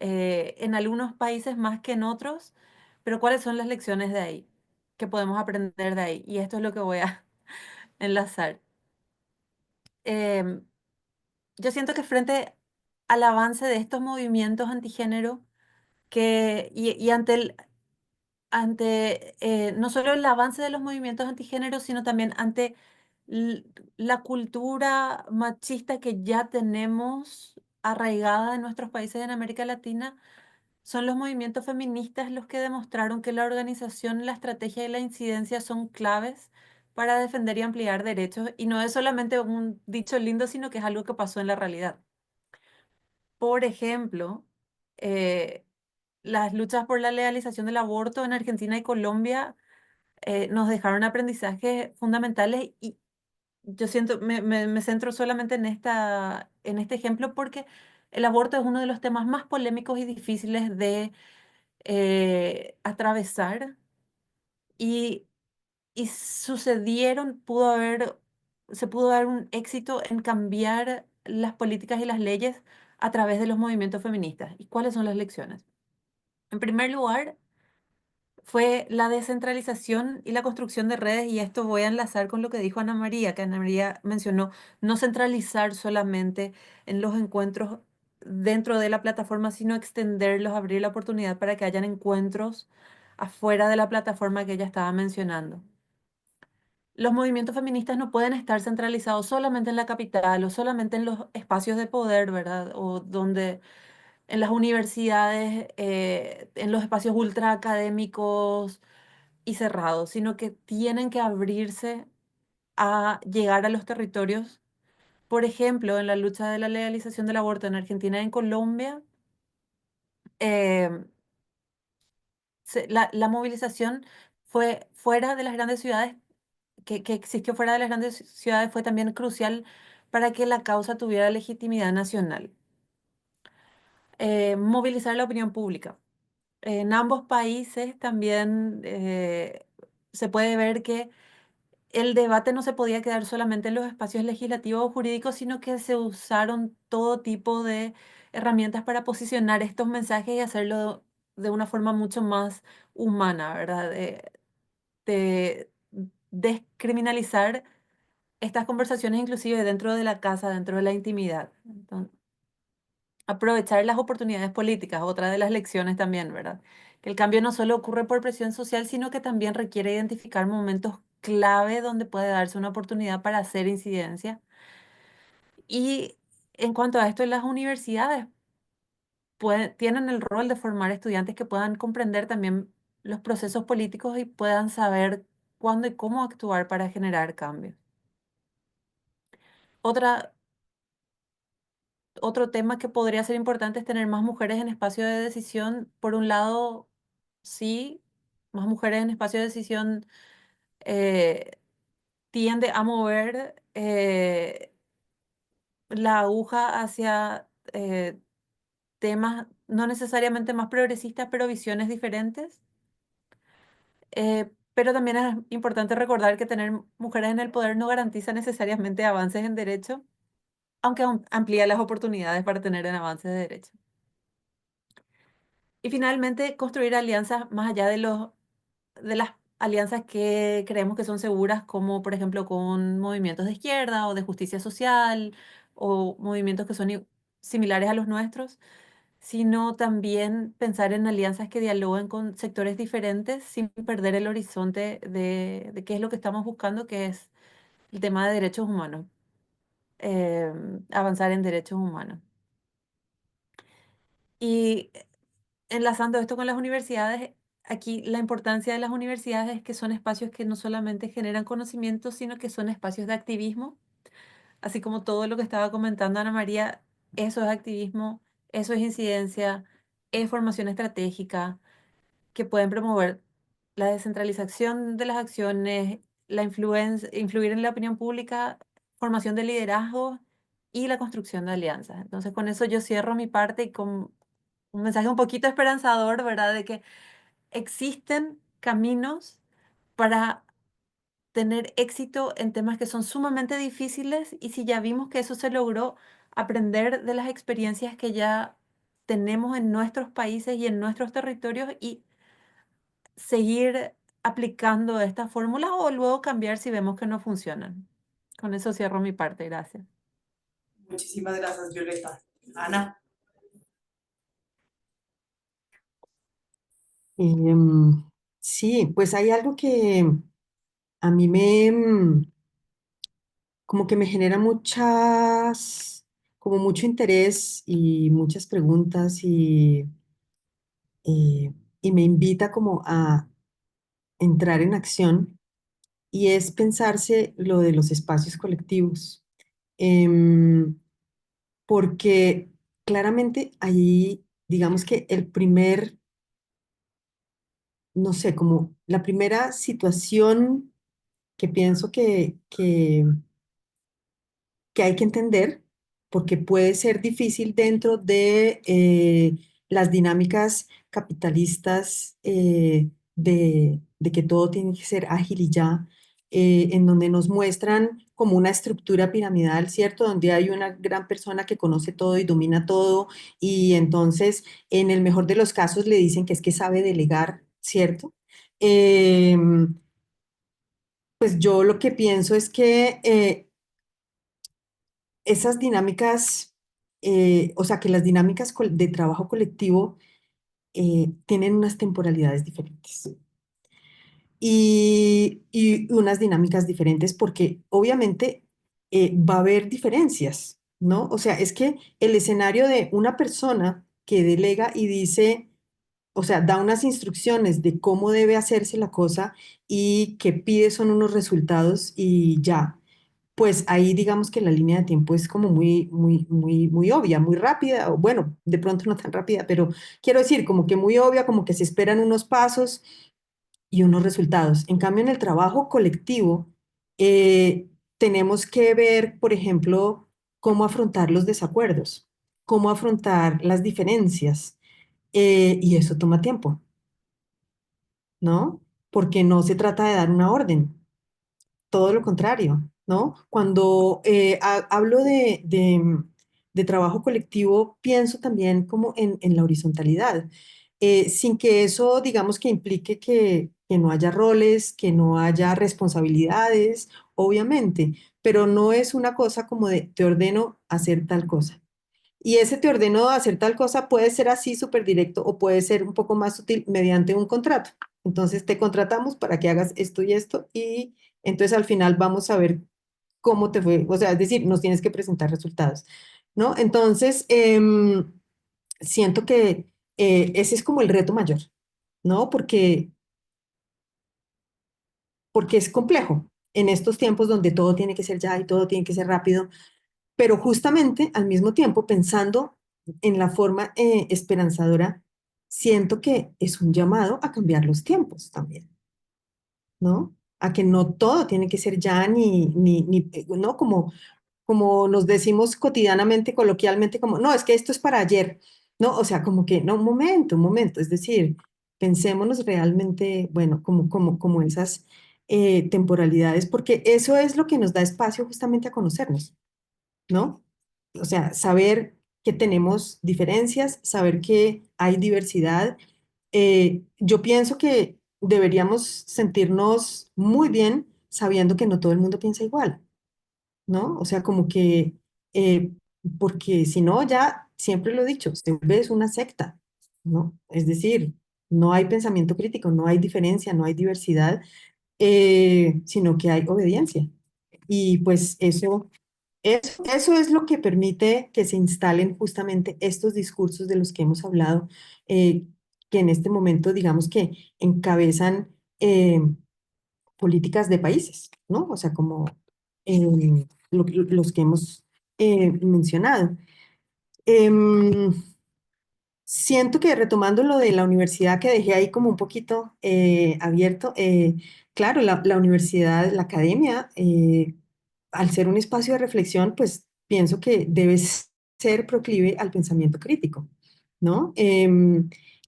En algunos países más que en otros, pero ¿cuáles son las lecciones de ahí? Que podemos aprender de ahí. Y esto es lo que voy a enlazar. Em, yo siento que frente al avance de estos movimientos antigénero, y ante no solo el avance de los movimientos antigénero, sino también ante l- la cultura machista que ya tenemos arraigada en nuestros países en América Latina, son los movimientos feministas los que demostraron que la organización, la estrategia y la incidencia son claves para defender y ampliar derechos. Y no es solamente un dicho lindo, sino que es algo que pasó en la realidad. Por ejemplo, eh, las luchas por la legalización del aborto en Argentina y Colombia nos dejaron aprendizajes fundamentales y yo siento, me centro solamente en este ejemplo porque el aborto es uno de los temas más polémicos y difíciles de atravesar y, y se pudo dar un éxito en cambiar las políticas y las leyes a través de los movimientos feministas. ¿Y cuáles son las lecciones? En primer lugar, fue la descentralización y la construcción de redes, y esto voy a enlazar con lo que dijo Ana María, que Ana María mencionó, no centralizar solamente en los encuentros dentro de la plataforma, sino extenderlos, abrir la oportunidad para que hayan encuentros afuera de la plataforma que ella estaba mencionando. Los movimientos feministas no pueden estar centralizados solamente en la capital o solamente en los espacios de poder, ¿verdad? O donde en las universidades, en los espacios ultra académicos y cerrados, sino que tienen que abrirse a llegar a los territorios. Por ejemplo, en la lucha de la legalización del aborto en Argentina y en Colombia, eh, la movilización fue fuera de las grandes ciudades, que existió fuera de las grandes ciudades, fue también crucial para que la causa tuviera legitimidad nacional. Movilizar la opinión pública. En ambos países también se puede ver que el debate no se podía quedar solamente en los espacios legislativos o jurídicos, sino que se usaron todo tipo de herramientas para posicionar estos mensajes y hacerlo de una forma mucho más humana, ¿verdad? De descriminalizar estas conversaciones inclusive dentro de la casa, dentro de la intimidad. Entonces, aprovechar las oportunidades políticas, otra de las lecciones también, ¿verdad? Que el cambio no solo ocurre por presión social, sino que también requiere identificar momentos clave donde puede darse una oportunidad para hacer incidencia. Y en cuanto a esto, las universidades tienen el rol de formar estudiantes que puedan comprender también los procesos políticos y puedan saber cuándo y cómo actuar para generar cambios. Otra, Otro tema que podría ser importante es tener más mujeres en espacio de decisión. Por un lado, sí, más mujeres en espacio de decisión eh, tiende a mover la aguja hacia temas no necesariamente más progresistas, pero visiones diferentes. Pero también es importante recordar que tener mujeres en el poder no garantiza necesariamente avances en derecho, aunque amplía las oportunidades para tener en avances de derecho. Y finalmente, construir alianzas más allá de las alianzas que creemos que son seguras, como por ejemplo con movimientos de izquierda o de justicia social o movimientos que son similares a los nuestros, sino también pensar en alianzas que dialoguen con sectores diferentes sin perder el horizonte de qué es lo que estamos buscando, que es el tema de derechos humanos. avanzar en derechos humanos. Y enlazando esto con las universidades, aquí la importancia de las universidades es que son espacios que no solamente generan conocimiento, sino que son espacios de activismo. Así como todo lo que estaba comentando Ana María, eso es activismo, eso es incidencia, es formación estratégica, que pueden promover la descentralización de las acciones, la influir en la opinión pública, formación de liderazgo y la construcción de alianzas. Entonces, con eso yo cierro mi parte y con un mensaje un poquito esperanzador, ¿verdad? De que existen caminos para tener éxito en temas que son sumamente difíciles, y si ya vimos que eso se logró, aprender de las experiencias que ya tenemos en nuestros países y en nuestros territorios y seguir aplicando estas fórmulas o luego cambiar si vemos que no funcionan. Con eso cierro mi parte. Gracias. Muchísimas gracias, Violeta. Ana. Em, sí, pues hay algo que a mí como que me genera como mucho interés y muchas preguntas eh, y me invita como a entrar en acción y es pensarse lo de los espacios colectivos. Em, Porque claramente ahí, digamos que no sé, como la primera situación que pienso que hay que entender, porque puede ser difícil dentro de las dinámicas capitalistas de que todo tiene que ser ágil y ya, en donde nos muestran como una estructura piramidal, ¿cierto? Donde hay una gran persona que conoce todo y domina todo, y entonces en el mejor de los casos le dicen que es que sabe delegar, ¿cierto? Pues yo lo que pienso es que esas dinámicas, o sea, que las dinámicas de trabajo colectivo tienen unas temporalidades diferentes y unas dinámicas diferentes porque obviamente va a haber diferencias, ¿no? O sea, es que el escenario de una persona que delega y dice, o sea, da unas instrucciones de cómo debe hacerse la cosa y que pide son unos resultados y ya, pues ahí digamos que la línea de tiempo es como muy obvia, muy rápida, o bueno, de pronto no tan rápida, pero quiero decir, como que muy obvia, como que se esperan unos pasos y unos resultados. En cambio, en el trabajo colectivo, tenemos que ver, por ejemplo, cómo afrontar los desacuerdos, cómo afrontar las diferencias, y eso toma tiempo, ¿no? Porque no se trata de dar una orden, todo lo contrario, ¿no? Cuando hablo de trabajo colectivo, pienso también como en la horizontalidad, sin que eso, digamos, que implique que no haya roles, que no haya responsabilidades, obviamente, pero no es una cosa como de te ordeno hacer tal cosa. Y ese te ordeno hacer tal cosa puede ser así súper directo o puede ser un poco más sutil mediante un contrato. Entonces te contratamos para que hagas esto y esto y entonces al final vamos a ver cómo te fue. O sea, es decir, nos tienes que presentar resultados, ¿no? Entonces, siento que ese es como el reto mayor, ¿no? Porque es complejo en estos tiempos donde todo tiene que ser ya y todo tiene que ser rápido, pero justamente al mismo tiempo pensando en la forma esperanzadora, siento que es un llamado a cambiar los tiempos también, ¿no? A que no todo tiene que ser ya ¿no? Como nos decimos cotidianamente, coloquialmente, como, no, es que esto es para ayer, ¿no? O sea, como que, no, un momento, es decir, pensémonos realmente, bueno, como esas temporalidades, porque eso es lo que nos da espacio justamente a conocernos, ¿no? O sea, saber que tenemos diferencias, saber que hay diversidad. Yo pienso que deberíamos sentirnos muy bien sabiendo que no todo el mundo piensa igual, ¿no? O sea, como que, eh, porque si no, ya siempre lo he dicho, se vuelve es una secta, ¿no? Es decir, no hay pensamiento crítico, no hay diferencia, no hay diversidad, sino que hay obediencia. Y pues eso Eso es lo que permite que se instalen justamente estos discursos de los que hemos hablado, eh, que en este momento, digamos que encabezan políticas de países, ¿no? O sea, como los que hemos mencionado. Em, Siento que retomando lo de la universidad que dejé ahí como un poquito abierto, claro, la universidad, la academia, al ser un espacio de reflexión, pues pienso que debe ser proclive al pensamiento crítico, ¿no?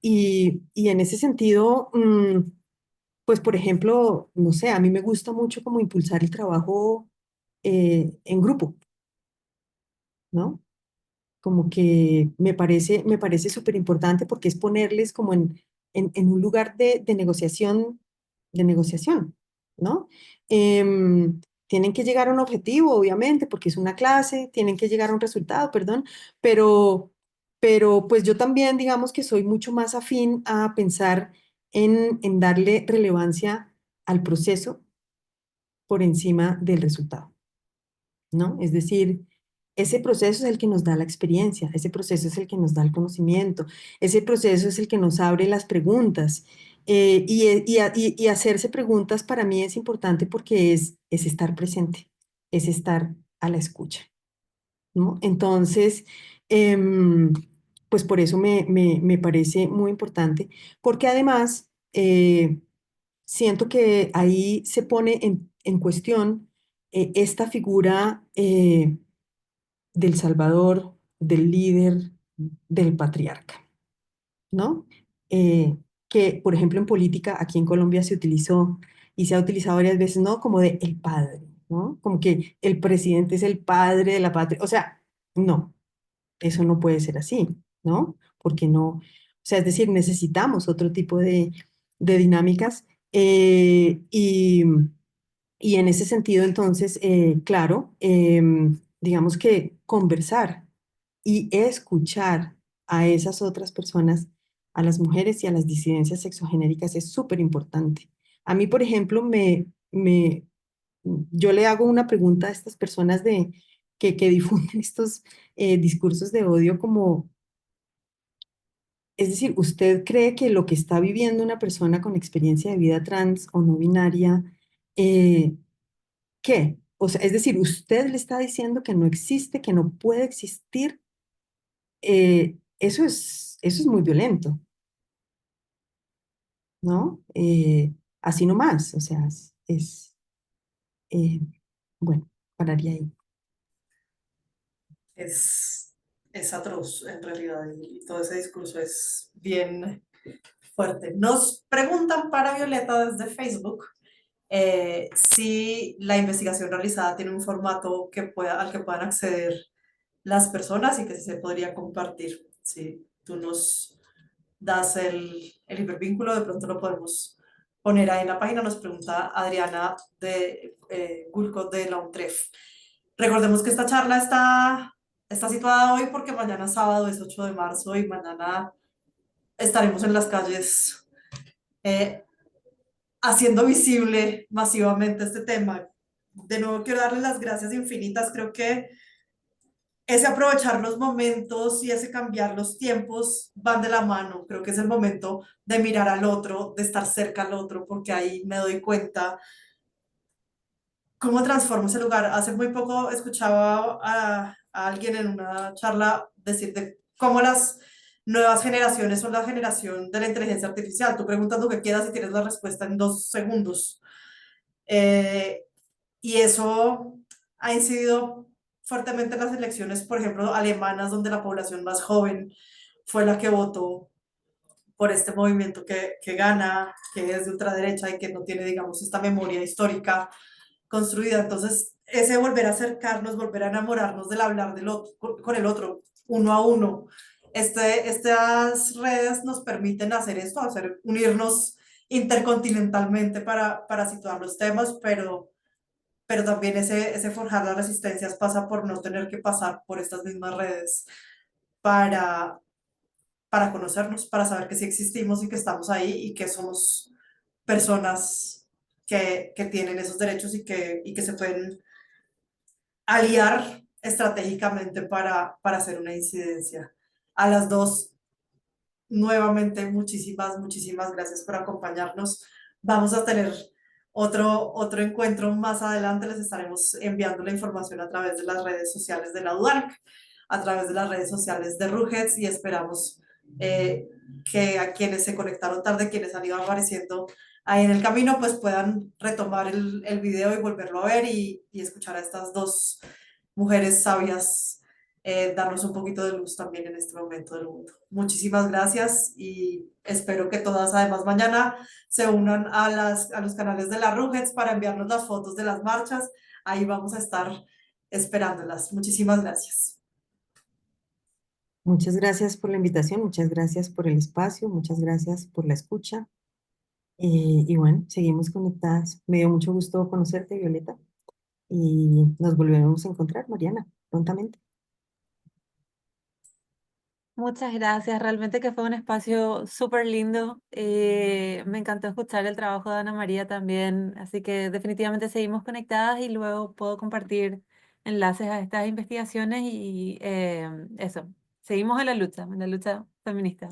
Y en ese sentido, pues por ejemplo, no sé, a mí me gusta mucho como impulsar el trabajo en grupo, ¿no? Como que me parece súper importante porque es ponerles como en un lugar de negociación, ¿no? Tienen que llegar a un objetivo, obviamente, porque es una clase, tienen que llegar a un resultado, perdón, pero, pero pues yo también, digamos que soy mucho más afín a pensar en darle relevancia al proceso por encima del resultado, ¿no? Es decir, ese proceso es el que nos da la experiencia, ese proceso es el que nos da el conocimiento, ese proceso es el que nos abre las preguntas. Y hacerse preguntas para mí es importante porque es estar presente, es estar a la escucha, ¿no? Entonces, em, pues por eso me parece muy importante, porque además siento que ahí se pone en cuestión esta figura del Salvador, del líder, del patriarca, ¿no? Eh, que, por ejemplo, en política aquí en Colombia se utilizó y se ha utilizado varias veces, ¿no? Como de el padre, ¿no? Como que el presidente es el padre de la patria. O sea, no, eso no puede ser así, ¿no? Porque no, o sea, es decir, necesitamos otro tipo de dinámicas y en ese sentido, entonces, claro, digamos que conversar y escuchar a esas otras personas, a las mujeres y a las disidencias sexogenéricas es súper importante. A mí, por ejemplo, yo le hago una pregunta a estas personas que difunden estos discursos de odio como, es decir, ¿usted cree que lo que está viviendo una persona con experiencia de vida trans o no binaria, eh, qué? O sea, es decir, usted le está diciendo que no existe, que no puede existir. Eso es muy violento, ¿no? Así nomás, o sea, eh, bueno, pararía ahí. Es, es atroz en realidad y todo ese discurso es bien fuerte. Nos preguntan para Violeta desde Facebook si la investigación realizada tiene un formato al que puedan acceder las personas y que se podría compartir. Si tú nos das el hipervínculo, de pronto lo podemos poner ahí en la página. Nos pregunta Adriana de Gulco de la UNTREF. Recordemos que esta charla está situada hoy porque mañana sábado es 8 de marzo y mañana estaremos en las calles eh, haciendo visible masivamente este tema. De nuevo quiero darles las gracias infinitas. Creo que ese aprovechar los momentos y ese cambiar los tiempos van de la mano. Creo que es el momento de mirar al otro, de estar cerca al otro, porque ahí me doy cuenta cómo transforma ese lugar. Hace muy poco escuchaba a alguien en una charla decir de cómo las nuevas generaciones son la generación de la inteligencia artificial. Tú preguntas lo que quieras y tienes la respuesta en 2 segundos. Eh, y eso ha incidido fuertemente en las elecciones, por ejemplo, alemanas, donde la población más joven fue la que votó por este movimiento que gana, que es de ultraderecha y que no tiene, digamos, esta memoria histórica construida. Entonces, ese volver a acercarnos, volver a enamorarnos del hablar del otro, con el otro, uno a uno. Estas redes nos permiten hacer esto, unirnos intercontinentalmente para situar los temas, pero también ese forjar las resistencias pasa por no tener que pasar por estas mismas redes para, para conocernos, para saber que sí existimos y que estamos ahí y que somos personas que tienen esos derechos y que se pueden aliar estratégicamente para hacer una incidencia. A las dos, nuevamente, muchísimas gracias por acompañarnos. Vamos a tener otro encuentro más adelante. Les estaremos enviando la información a través de las redes sociales de la UDARC, a través de las redes sociales de RUGETS, y esperamos que a quienes se conectaron tarde, quienes han ido apareciendo ahí en el camino, pues puedan retomar el video y volverlo a ver y escuchar a estas dos mujeres sabias darnos un poquito de luz también en este momento del mundo. Muchísimas gracias y espero que todas además mañana se unan a los canales de la RUGETS para enviarnos las fotos de las marchas. Ahí vamos a estar esperándolas. Muchísimas gracias. Muchas gracias por la invitación, muchas gracias por el espacio, muchas gracias por la escucha. Y bueno, seguimos conectadas. Me dio mucho gusto conocerte, Violeta, y nos volvemos a encontrar, Mariana, prontamente. Muchas gracias, realmente que fue un espacio súper lindo. Me encantó escuchar el trabajo de Ana María también, así que definitivamente seguimos conectadas y luego puedo compartir enlaces a estas investigaciones y eso, seguimos en la lucha feminista.